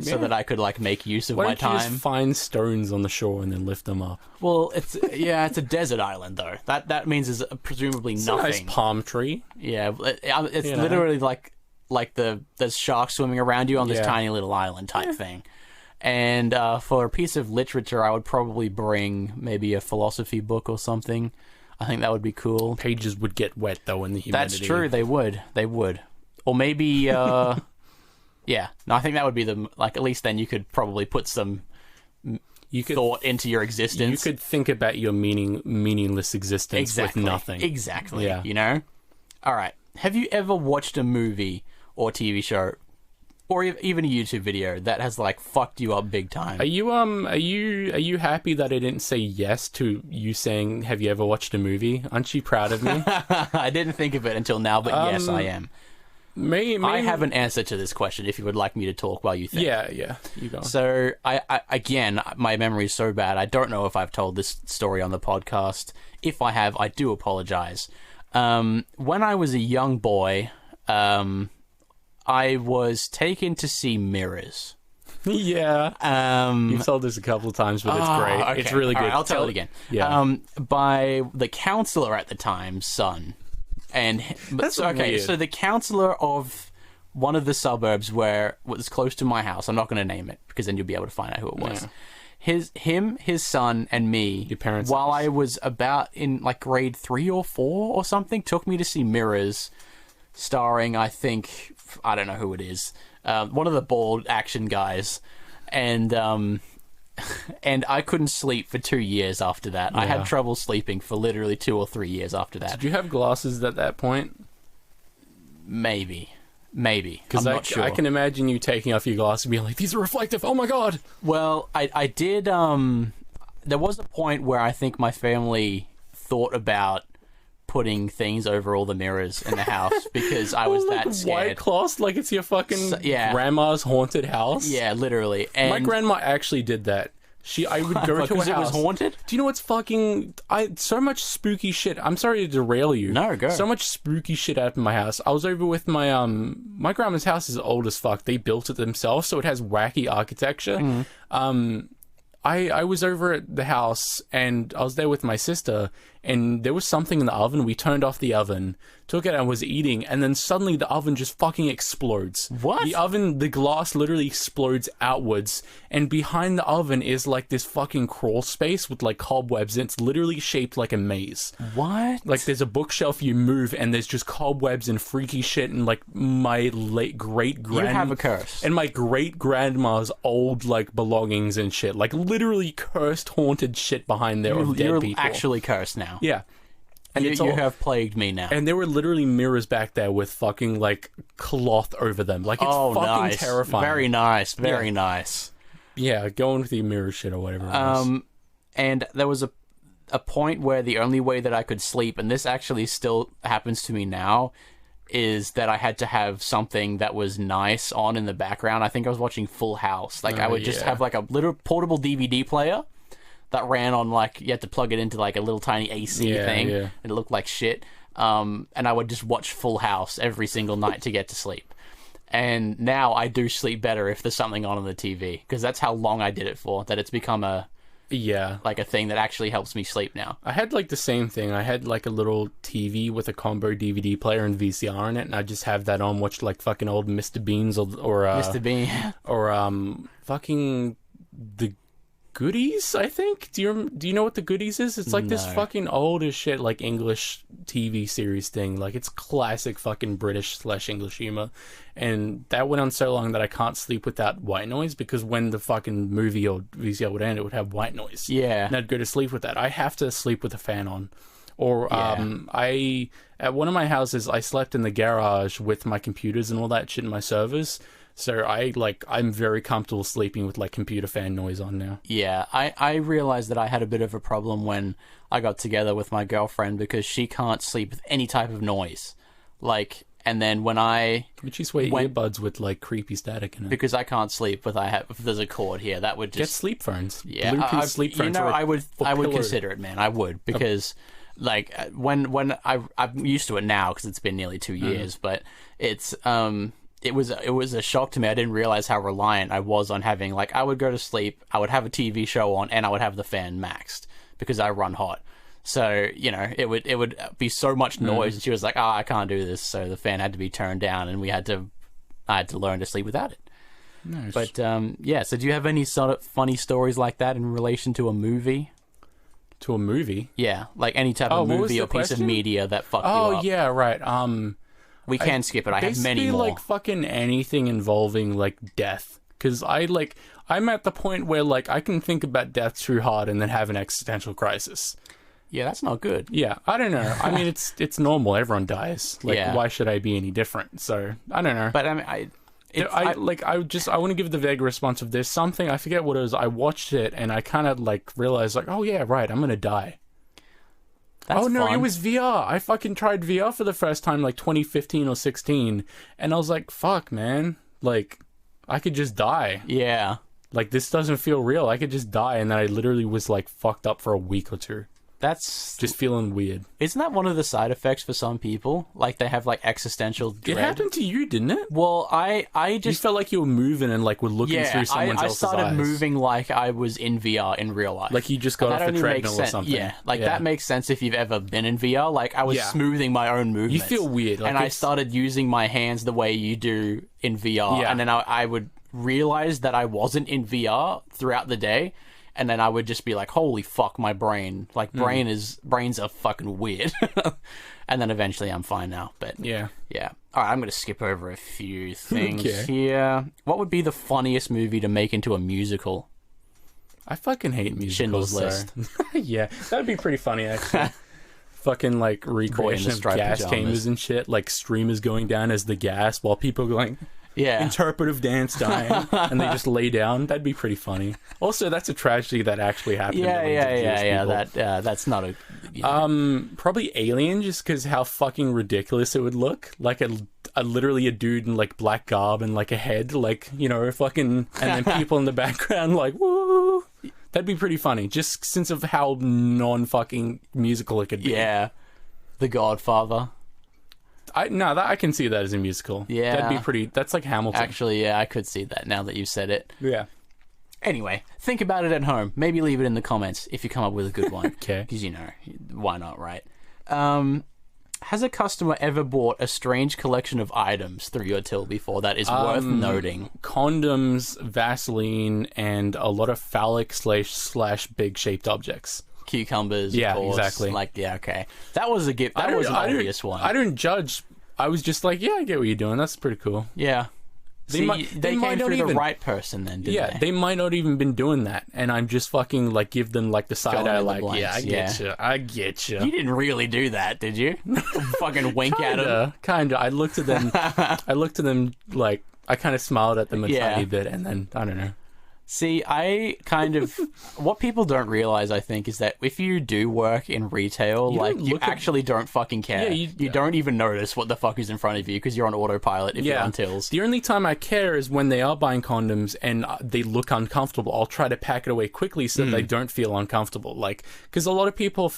So that I could like make use of my time.
Why don't you just find stones on the shore and then lift them up?
Well, it's a desert island though. That means there's presumably
it's
nothing.
A nice palm tree.
Yeah, it's literally like there's sharks swimming around you on this tiny little island type thing. And for a piece of literature, I would probably bring maybe a philosophy book or something. I think that would be cool.
Pages would get wet though in the humidity.
That's true. They would. Or maybe. Yeah, no, I think that would be at least then you could probably put some thought into your existence.
You could think about your meaningless existence with nothing.
Exactly,
yeah.
You know? All right, have you ever watched a movie or TV show or even a YouTube video that has like fucked you up big time?
Are you happy that I didn't say yes to you saying, have you ever watched a movie? Aren't you proud of me?
I didn't think of it until now, but yes, I am. I have an answer to this question if you would like me to talk while you think.
Yeah, you go.
So, I again, my memory is so bad, I don't know if I've told this story on the podcast. If I have, I do apologize. When I was a young boy, I was taken to see Mirrors.
Yeah. You've told this a couple of times, but it's great.
Okay.
It's really good.
Right, I'll tell it again.
Yeah.
By the counselor at the time's son. And
that's okay. Weird.
So the counselor of one of the suburbs where was close to my house. I'm not going to name it because then you'll be able to find out who it was. Yeah. His son, and me.
Your parents.
While I was about in like grade 3 or 4 or something, took me to see Mirrors, starring I don't know who it is, one of the bald action guys, and I couldn't sleep for 2 years after that. Yeah. I had trouble sleeping for literally 2 or 3 years after that.
Did you have glasses at that point?
Maybe. Because
I'm
not sure.
I can imagine you taking off your glasses and being like, these are reflective, oh my god!
Well, I did, there was a point where I think my family thought about putting things over all the mirrors in the house because I was that scared.
White cloth, like it's your fucking grandma's haunted house?
Yeah, literally. And
my grandma actually did that. I would go to a house.
It was haunted?
Do you know what's so much spooky shit. I'm sorry to derail you.
No, go.
So much spooky shit happened in my house. I was over with my grandma's house is old as fuck. They built it themselves, so it has wacky architecture. I was over at the house and I was there with my sister and there was something in the oven. We turned off the oven, took it and was eating, and then suddenly the oven just fucking explodes.
What?
The glass literally explodes outwards, and behind the oven is like this fucking crawl space with like cobwebs, and it's literally shaped like a maze.
What?
Like there's a bookshelf you move and there's just cobwebs and freaky shit, and like my late great-grand...
You have a curse.
And my great-grandma's old like belongings and shit. Like literally cursed, haunted shit behind there of dead people.
You're actually cursed now.
Yeah.
And you have plagued me now.
And there were literally mirrors back there with fucking like cloth over them. Like it's fucking terrifying.
Very nice. Very nice.
Yeah, going with the mirror shit or whatever it was.
And there was a point where the only way that I could sleep, and this actually still happens to me now, is that I had to have something that was nice on in the background. I think I was watching Full House. Like I would just have like a little portable DVD player that ran on like, you had to plug it into like a little tiny AC thing, and it looked like shit. And I would just watch Full House every single night to get to sleep. And now I do sleep better if there's something on the TV, because that's how long I did it for, that it's become a thing that actually helps me sleep now.
I had like the same thing. I had like a little TV with a combo DVD player and VCR in it, and I just have that on, watch like fucking old Mr. Beans or
Mr. Bean
or fucking The Goodies, I think. Do you know what The Goodies is? It's like this fucking old as shit like English TV series thing. Like it's classic fucking British/English humor. And that went on so long that I can't sleep without white noise, because when the fucking movie or VCR would end, it would have white noise.
Yeah.
And I'd go to sleep with that. I have to sleep with a fan on. Or at one of my houses, I slept in the garage with my computers and all that shit and my servers. So I'm very comfortable sleeping with like computer fan noise on now.
Yeah, I realized that I had a bit of a problem when I got together with my girlfriend because she can't sleep with any type of noise. Like, and then when
Would you wear earbuds with like creepy static in it?
Because I can't sleep if there's a cord here, that would just
get sleep phones.
Yeah,
Bluetooth sleep phones.
You know, I would consider it, man. I would, because like when I'm used to it now because it's been nearly 2 years, but it's it was a shock to me. I didn't realize how reliant I was on having, like, I would go to sleep, I would have a TV show on, and I would have the fan maxed because I run hot. So, you know, it would be so much noise, and she was like, "Oh, I can't do this." So the fan had to be turned down, and I had to learn to sleep without it.
Nice.
But yeah. So do you have any sort of funny stories like that in relation to a movie?
To a movie?
Yeah, like any type of movie or piece of media that fucked you up.
Oh yeah, right.
We can skip it. I have many more.
Like fucking anything involving like death, because I'm at the point where like I can think about death too hard and then have an existential crisis.
Yeah, that's not good.
Yeah, I don't know. I mean, it's normal. Everyone dies. Like, why should I be any different? So I don't know.
But I mean,
I want to give the vague response of there's something, I forget what it was. I watched it and I kind of like realized like, oh yeah, right, I'm gonna die.
That's
oh no,
fun.
It was VR. I fucking tried VR for the first time like 2015 or 16, and I was like, fuck, man, like I could just die.
Yeah.
Like, this doesn't feel real. I could just die, and then I literally was like fucked up for a week or two.
That's
just feeling weird.
Isn't that one of the side effects for some people? Like, they have like existential dread.
It happened to you, didn't it?
Well, I just...
You felt like you were moving and like were looking through someone else's eyes.
I started moving like I was in VR in real life.
Like you just got off the treadmill or something.
Yeah, like that makes sense if you've ever been in VR. Like, I was smoothing my own movements.
You feel weird. Like,
and I started using my hands the way you do in VR. And then I would realize that I wasn't in VR throughout the day. And then I would just be like, holy fuck, my brain. Like, brains are fucking weird. And then eventually I'm fine now. But yeah. All right, I'm going to skip over a few things here. What would be the funniest movie to make into a musical?
I fucking hate musicals.
Schindler's List.
Yeah, that'd be pretty funny, actually. Fucking, like, recreation of gas chambers and shit. Like, streamers going down as the gas while people are going...
Yeah.
Interpretive dance dying, and they just lay down. That'd be pretty funny. Also, that's a tragedy that actually happened.
Yeah. That's not a.
Probably Alien, just because how fucking ridiculous it would look. Like literally a dude in like black garb and like a head, like, you know, fucking, and then people in the background like woo. That'd be pretty funny, just since of how non-fucking musical it could be.
Yeah. The Godfather.
I can see that as a musical.
Yeah.
That'd be pretty... That's like Hamilton.
Actually, yeah, I could see that now that you said it.
Yeah.
Anyway, think about it at home. Maybe leave it in the comments if you come up with a good one.
Okay.
Because, you know, why not, right? Has a customer ever bought a strange collection of items through your till before that is worth noting?
Condoms, Vaseline, and a lot of phallic / big shaped objects.
Cucumbers,
yeah,
of course.
Exactly.
Like, yeah, okay. That was a gift. That was an obvious one.
I don't judge. I was just like, yeah, I get what you're doing. That's pretty cool.
Yeah. They came through the right person then, didn't they?
They might not even been doing that, and I'm just fucking like give them like the side eye, like, yeah, I get you.
You didn't really do that, did you? Fucking wink at them.
Kinda. I looked at them. Like I kind of smiled at them a tiny bit, and then I don't know.
See, what people don't realize, I think, is that if you do work in retail, you actually don't fucking care. Yeah, you don't even notice what the fuck is in front of you because you're on autopilot if you're on tills.
The only time I care is when they are buying condoms and they look uncomfortable. I'll try to pack it away quickly so that they don't feel uncomfortable. Like, because a lot of people,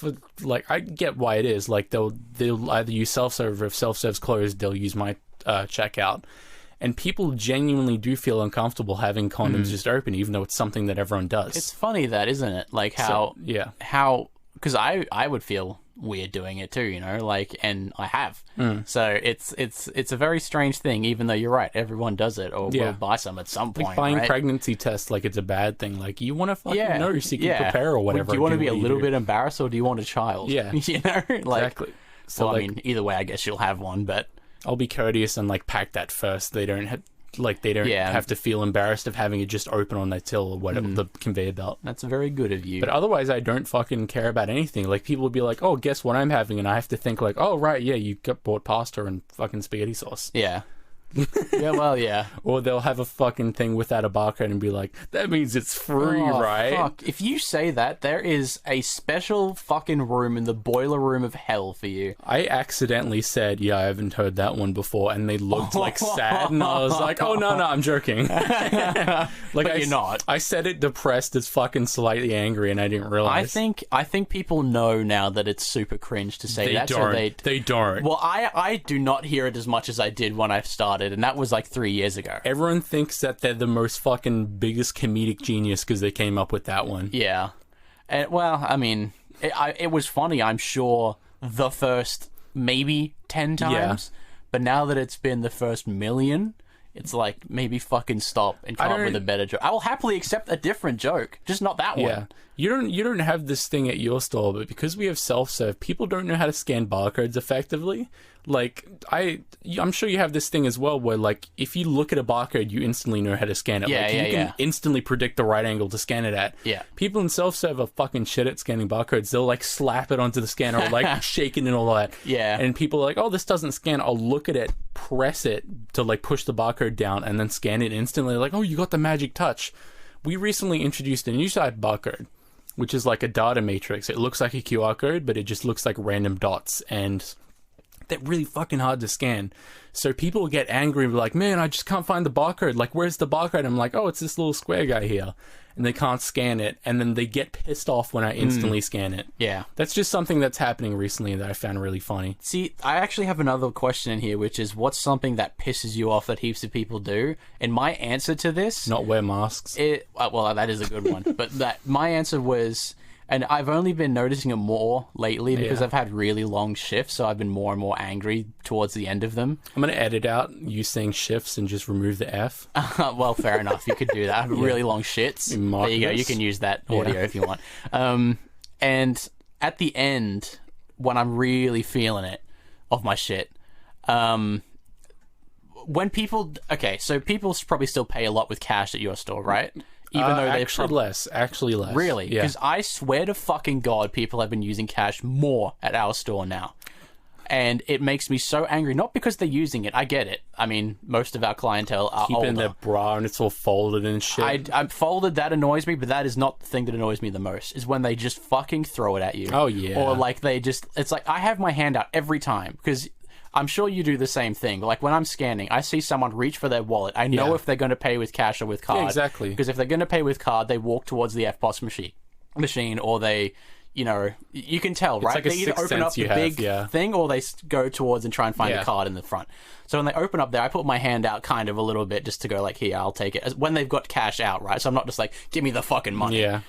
I get why it is. Like, they'll either use self-serve, or if self-serve's closed, they'll use my checkout. And people genuinely do feel uncomfortable having condoms just open, even though it's something that everyone does.
It's funny that, isn't it? Like how, because I would feel weird doing it too, you know, like, and I have. So it's a very strange thing, even though you're right, everyone does it or will buy some at some point.
Like buying
right?
pregnancy tests, like it's a bad thing. Like you want to fucking know so you can prepare or whatever.
Do you want to be a little bit embarrassed or do you want a child?
Yeah,
you know, like,
exactly. So
well, I mean, either way, I guess you'll have one, but.
I'll be courteous and like pack that first. They don't have to feel embarrassed of having it just open on their till or whatever the conveyor belt.
That's very good of you.
But otherwise, I don't fucking care about anything. Like people would be like, "Oh, guess what I'm having," and I have to think like, "Oh, right, yeah, you bought pasta and fucking spaghetti sauce."
Yeah. Yeah, well, yeah.
Or they'll have a fucking thing without a barcode and be like, that means it's free, right?
Fuck. If you say that, there is a special fucking room in the boiler room of hell for you.
I accidentally said, yeah, I haven't heard that one before, and they looked like sad, and I was like, oh, no, I'm joking.
But you're not.
I said it depressed as fucking slightly angry, and I didn't realize.
I think people know now that it's super cringe to say that.
They don't.
Well, I do not hear it as much as I did when I started, and that was like 3 years ago.
Everyone thinks that they're the most fucking biggest comedic genius because they came up with that one.
Yeah. Well, I mean, it was funny, I'm sure, the first maybe 10 times. But now that it's been the first million, it's like, maybe fucking stop and come up with a better joke. I will happily accept a different joke, just not that one.
Yeah. You don't have this thing at your store, but because we have self-serve, people don't know how to scan barcodes effectively. Like, I'm sure you have this thing as well where, like, if you look at a barcode, you instantly know how to scan it.
Yeah,
like, you can instantly predict the right angle to scan it at.
Yeah.
People in self-serve are fucking shit at scanning barcodes. They'll, like, slap it onto the scanner or, like, shake it and all that.
Yeah.
And people are like, oh, this doesn't scan. I'll look at it, press it to, like, push the barcode down and then scan it instantly. Like, oh, you got the magic touch. We recently introduced a new type barcode, which is like a data matrix. It looks like a QR code, but it just looks like random dots, and they're really fucking hard to scan. So people get angry and be like, man, I just can't find the barcode. Like, where's the barcode? I'm like, oh, it's this little square guy here. And they can't scan it, and then they get pissed off when I instantly scan it.
Yeah.
That's just something that's happening recently that I found really funny.
See, I actually have another question in here, which is, what's something that pisses you off that heaps of people do? And my answer to this...
Not wear masks.
Well, that is a good one. But my answer was... And I've only been noticing it more lately because I've had really long shifts, so I've been more and more angry towards the end of them.
I'm going to edit out you saying shifts and just remove the F.
Well, fair enough. You could do that. I have really long shits. There you go. You can use that audio if you want. And at the end, when I'm really feeling it of my shit, when people... Okay, so people probably still pay a lot with cash at your store, right? Even though they're
actually less.
Really?
Yeah.
Because I swear to fucking God, people have been using cash more at our store now. And it makes me so angry. Not because they're using it. I get it. I mean, most of our clientele are
Keep
older.
it in their bra and it's all folded and shit.
I'm folded, that annoys me, but that is not the thing that annoys me the most, is when they just fucking throw it at you.
Oh, yeah.
Or like they just... It's like, I have my hand out every time, because... I'm sure you do the same thing. Like, when I'm scanning, I see someone reach for their wallet. I know if they're going to pay with cash or with card.
Yeah, exactly.
Because if they're going to pay with card, they walk towards the FPOS machine, or they, you know, you can tell, right?
Like
they either open up the big thing, or they go towards and try and find the card in the front. So when they open up there, I put my hand out kind of a little bit just to go like, here, I'll take it. When they've got cash out, right? So I'm not just like, give me the fucking money.
Yeah.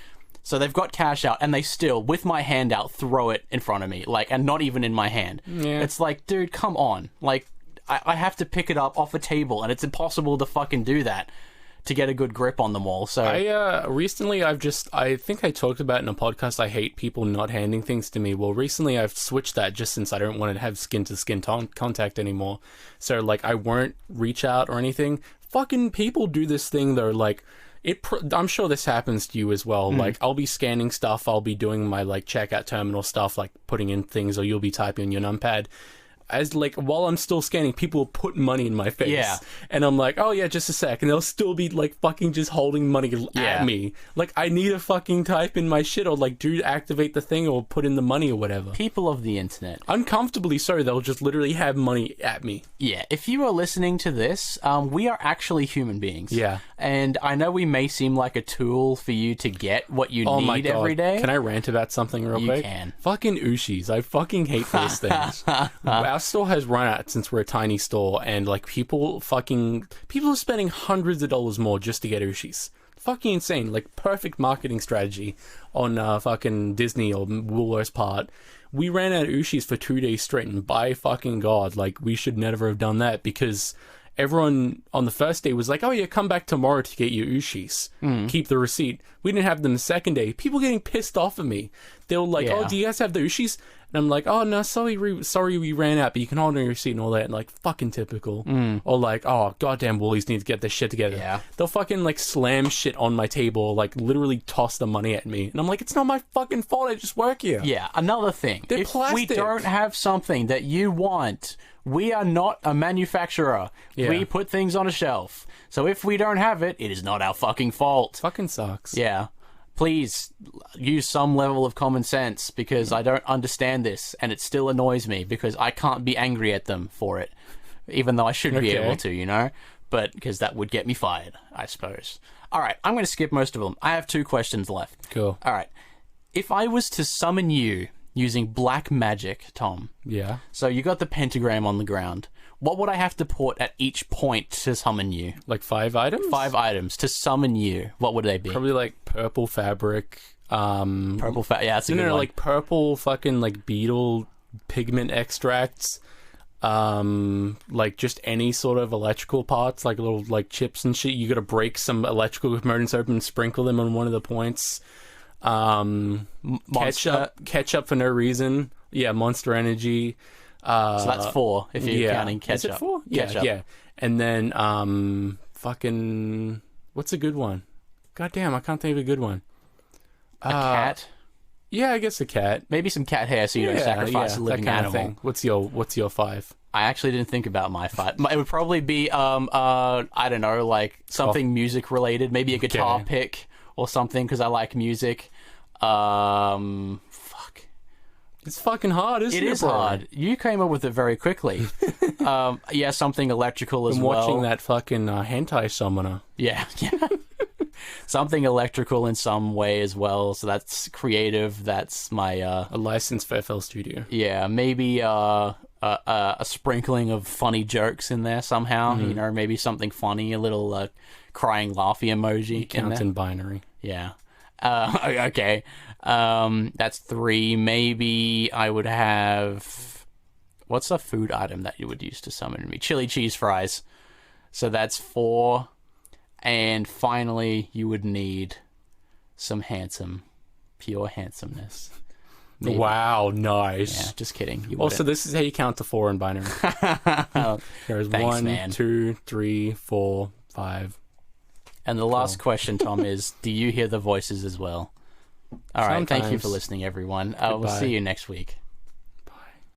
So they've got cash out, and they still, with my hand out, throw it in front of me, like, and not even in my hand.
Yeah.
It's like, dude, come on. Like, I have to pick it up off a table, and it's impossible to fucking do that to get a good grip on them all. So
recently I think I talked about in a podcast, I hate people not handing things to me. Well, recently I've switched that just since I don't want to have skin-to-skin contact anymore. So, like, I won't reach out or anything. Fucking people do this thing, though, like... I'm sure this happens to you as well. Like, I'll be scanning stuff, I'll be doing my, like, checkout terminal stuff, like, putting in things, or you'll be typing on your numpad. As, like, while I'm still scanning, people will put money in my face.
Yeah.
And I'm like, oh, yeah, just a sec. And they'll still be, like, fucking just holding money at me. Like, I need to fucking type in my shit, or, like, activate the thing, or put in the money, or whatever.
People of the internet.
Uncomfortably so, they'll just literally have money at me.
Yeah, if you are listening to this, we are actually human beings.
Yeah.
And I know we may seem like a tool for you to get what you need every day.
Can I rant about something real quick?
You can.
Fucking Ushis. I fucking hate those things. Our store has run out since we're a tiny store, and, like, people are spending hundreds of dollars more just to get Ushis. Fucking insane. Like, perfect marketing strategy on fucking Disney or Woolworths' part. We ran out of Ushis for 2 days straight, and by fucking God, like, we should never have done that, because everyone on the first day was like, oh yeah, come back tomorrow to get your Ushis. Keep the receipt. We didn't have them the second day. People getting pissed off at me. They were like, oh, do you guys have the Ushis? And I'm like, oh, no, sorry we ran out, but you can hold on your seat and all that. And like, fucking typical. Or like, oh, goddamn Woolies need to get this shit together.
Yeah.
They'll fucking like slam shit on my table, like literally toss the money at me. And I'm like, it's not my fucking fault, I just work here.
Yeah, another thing.
They're
if
plastic.
we don't have something that you want, we are not a manufacturer.
Yeah.
We put things on a shelf. So if we don't have it, it is not our fucking fault.
Fucking sucks.
Yeah. Please use some level of common sense, because I don't understand this, and it still annoys me because I can't be angry at them for it, even though I should be able to, you know? But because that would get me fired, I suppose. All right, I'm going to skip most of them. I have 2 questions left.
Cool.
All right. If I was to summon you using black magic, Tom,
Yeah.
so you got the pentagram on the ground, what would I have to put at each point to summon you?
Like 5 items?
5 items to summon you. What would they be?
Probably like purple fabric.
Purple yeah, that's a good
No,
one.
like purple fucking like beetle pigment extracts. Like just any sort of electrical parts, like little like chips and shit. You gotta break some electrical components open and sprinkle them on one of the points. Ketchup for no reason. Yeah, Monster Energy.
So that's 4 if you're counting ketchup.
Is it 4? Yeah,
Ketchup.
yeah. And then fucking what's a good one? God damn, I can't think of a good one.
A cat?
Yeah, I guess a cat.
Maybe some cat hair so you don't sacrifice a living
that kind
animal.
of thing. What's your 5?
I actually didn't think about my 5. It would probably be I don't know, like something music related, maybe a guitar pick or something, because I like music. Fuck.
It's fucking hard, isn't it?
It is hard. You came up with it very quickly. Yeah, something electrical as
I'm
well.
watching that fucking hentai summoner.
Yeah. Something electrical in some way as well. So that's creative. That's my
A license for FL Studio.
yeah. Maybe a sprinkling of funny jokes in there somehow. You know, maybe something funny, a little crying laughy emoji.
Counts in binary.
Yeah. Okay. That's 3. Maybe I would have... What's a food item that you would use to summon me? Chili cheese fries. So that's 4. And finally, you would need some pure handsomeness. Maybe.
Wow, nice.
Yeah, just kidding. You
Also,
wouldn't.
this is how you count to 4 in binary. There's
Thanks,
1,
man.
2, 3, 4, 5.
And the last question, Tom, is: do you hear the voices as well? All right. Thank you for
Sometimes.
listening, everyone. We'll
Goodbye.
see you next week.